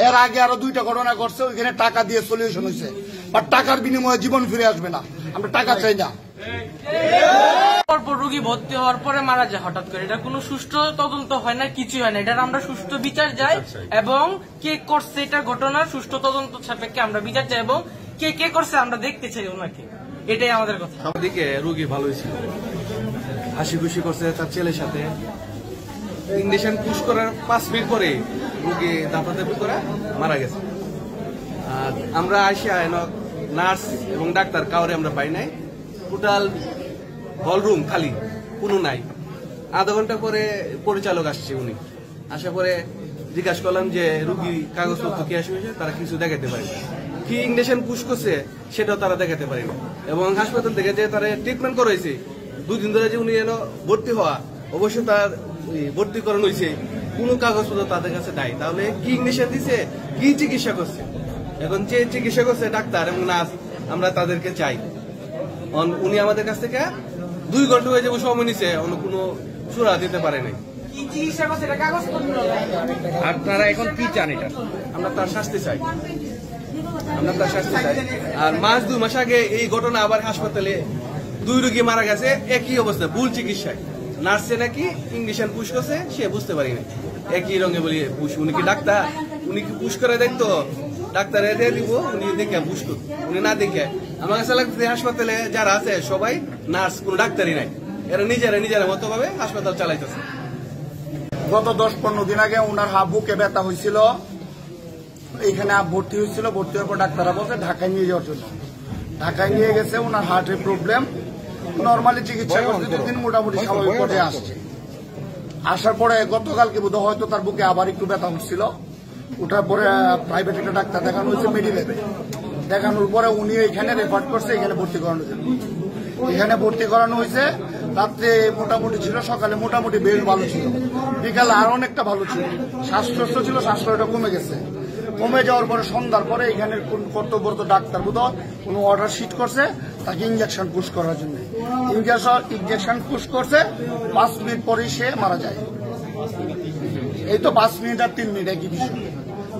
এর আগে আরো 2টা ঘটনা ঘটছে, ওইখানে টাকা দিয়ে সলিউশন হয়েছে, বাট টাকার বিনিময়ে জীবন ফিরে আসবে না। আমরা টাকা চাই না। রোগী ভর্তি হওয়ার পরে মারা যায় হঠাৎ করে, এটা কোনো সুষ্ঠু তদন্ত হয় না, কিছু হয় না। এটা আমরা সুষ্ঠু বিচার চাই এবং কে করছে এটা ঘটনার সুষ্ঠু তদন্ত সাপেক্ষে আমরা বিচার চাই এবং কে কে করছে আমরা দেখতে চাই ওনাকে, এটাই আমাদের কথা। দিকে রোগী ভালো হয়েছিল, হাসি খুশি করছে তার ছেলের সাথে। ইঞ্জেকশন পুশ করার 5 মিনিট পরে রোগী দাপাদাপি করে মারা গেছে। আর আমরা আসিয়া নার্স এবং ডাক্তার কাউরে আমরা পাই নাই, টোটাল হল রুম খালি, কোনো নাই। আধা ঘন্টা পরে পরিচালক আসছে, উনি আসার পরে জিজ্ঞাসা করলাম যে রোগী কাগজপত্র কি আসে, তারা কিছু দেখাতে পারে না। কি ইঞ্জেকশন পুশ করছে সেটাও তারা দেখাতে পারে না। এবং হাসপাতাল থেকে যে তারা ট্রিটমেন্ট করেছে 2 দিন ধরে যে উনি ভর্তি হওয়া, অবশ্য তার ভর্তিকরণ হয়েছে, কোনো কাগজপত্র তাদের কাছে নাই। তাহলে কি ইঞ্জেকশন দিছে, কি চিকিৎসা করছে? এখন যে চিকিৎসা করছে ডাক্তার এবং নার্স, আমরা তাদেরকে চাই। উনি আমাদের কাছ থেকে 2 ঘন্টা হয়ে যাবো সময় নিছে, অন্য কোনো সুরা দিতে পারে নাই। আপনারা এখন কি চান? এটা আমরা তার শাস্তি চাই, আমরা তার শাস্তি চাই। আর 2 মাস আগে এই ঘটনা আবার হাসপাতালে 2 রোগী মারা গেছে একই অবস্থা, ভুল চিকিৎসায়। নার্সে নাকি ইঞ্জেকশন পুশ করছে, সে বুঝতে পারি না। একই রঙে বলি পুশ, উনি কি ডাক্তার? উনি কি পুশ করে দেখতো? ডাক্তারে দিয়ে দিব, উনি দেখে পুশ করত, উনি না দেখে। আমার কাছে লাগছে হাসপাতালে যারা আছে সবাই নার্স, কোন ডাক্তারই নাই, এরা নিজেরা মতো ভাবে হাসপাতাল চালাইতেছে। গত 10-15 দিন আগে ওনার বুকে ব্যথা হয়েছিল, এখানে ভর্তি হয়েছিল। ভর্তি হওয়ার পর ডাক্তাররা বলছে ঢাকায় নিয়ে যাওয়ার জন্য। ঢাকায় নিয়ে গেছে, ওনার হার্টের প্রবলেম। নর্মালি চিকিৎসা করতে 2 দিন মোটামুটি স্বাভাবিক পর্যায়ে আসছে। আসার পরে গতকালকে বোধ হয়তো তার বুকে আবার একটু ব্যথা হচ্ছিল। ওঠার পরে প্রাইভেট একটা ডাক্তার দেখানো হয়েছে, মেডিল্যাবে। দেখানোর পরে উনি এখানে রেফার করছে, এখানে ভর্তি করানোর জন্য। এখানে ভর্তি করানো হয়েছে। রাত্রে মোটামুটি ছিল, সকালে মোটামুটি বেশ ভালো ছিল, বিকালে আরো অনেকটা ভালো ছিল। শ্বাসকষ্ট ছিল, শ্বাসকষ্টটা কমে গেছে। কমে যাওয়ার পরে সন্ধ্যার পরে এখানে কর্তব্যরত ডাক্তার বোধ কোনো অর্ডার শিট করছে তাকে ইঞ্জেকশন পুশ করার জন্য। ইঞ্জেকশন পুশ করছে, 5 মিনিট পরেই সে মারা যায়। এই তো 5 মিনিট আর 3 মিনিট একই বিষয়,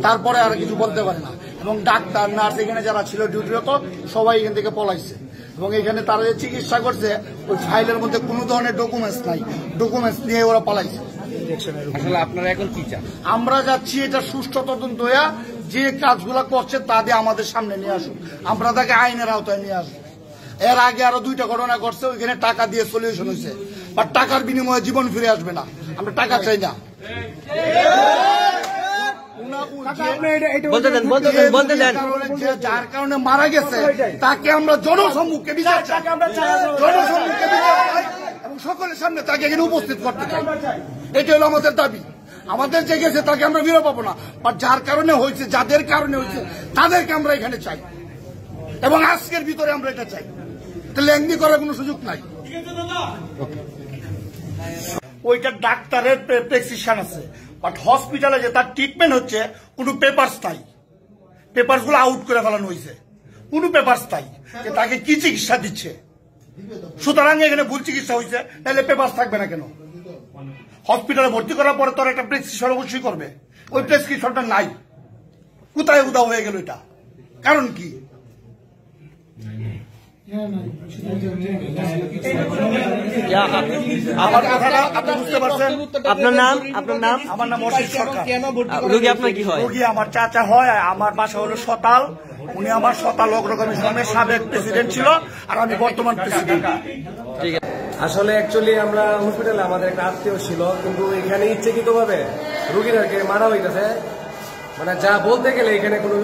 তারপরে আর কিছু বলতে পারে না। এবং ডাক্তার নার্স এখানে যারা ছিল ডিউটিরত সবাই এখান থেকে পলাইছে। এবং এখানে তারা যে চিকিৎসা করছে ওই ফাইলের মধ্যে কোনো ধরনের ডকুমেন্টস নাই, ডকুমেন্টস নিয়ে ওরা পালাইছে। আসলে আপনারা এখন কি চান? আমরা যাচ্ছি এটা সুষ্ঠু তদন্ত হয়ে যে কাজগুলা করছে তা দিয়ে আমাদের সামনে নিয়ে আসুন, আমরা তাকে আইনের আওতায় নিয়ে আসবো। এর আগে আরো 2টা ঘটনা ঘটছে, ওইখানে টাকা দিয়ে সলিউশন হয়েছে, বাট টাকার বিনিময়ে জীবন ফিরে আসবে না। আমরা টাকা চাই না। যার কারণে মারা গেছে তাকে আমরা জনসম্মুখে বিচার চাই, জনসম্মুখে বিচার চাই এবং সকলের সামনে তাকে এখানে উপস্থিত করতে চাই। এটা হলো আমাদের দাবি। আমাদের যে গেছে তাকে আমরা ফিরে পাবো না, বাট যার কারণে হয়েছে, যাদের কারণে হয়েছে তাদেরকে আমরা এখানে চাই এবং আজকের ভিতরে আমরা এটা চাই। লেনদেন করার কোনো সুযোগ নাই। ওইটা ডাক্তারের প্রেসক্রিপশন আছে, বাট হসপিটালে যে তার ট্রিটমেন্ট হচ্ছে কোনো পেপারস নাই। পেপারস গুলো আউট করে ফেলানো হয়েছে, কোনো পেপারস তাই যে তাকে কি চিকিৎসা দিচ্ছে। সুতরাং এখানে ভুল চিকিৎসা হয়েছে, তাহলে পেপারস থাকবে না কেন? হসপিটালে ভর্তি করার পরে তোর একটা প্রেসক্রিপশন অবশ্যই করবে, ওই প্রেসক্রিপশনটা নাই, কোথায় উদাও হয়ে গেল এটা, কারণ কি? আমার কথাটা আপনি বুঝতে পারছেন? আপনার নাম? আমার নাম অসিত সরকার। রোগী আপনার কি হয়? রোগী আমার চাচা হয়, আমার বাসা হলো সতাল। উনি আমার সতাল অগ্র কমিশনের সাবেক প্রেসিডেন্ট ছিল, আর আমি বর্তমান প্রেসিডেন্ট। আসলে অ্যাকচুয়ালি আমরা হসপিটালে আমাদের একটা আত্মীয় ছিল, কিন্তু এখানে ইচ্ছাকৃতভাবে রোগীদেরকে মারা হইতেছে, মানে যা বলতে গেলে এখানে কোনো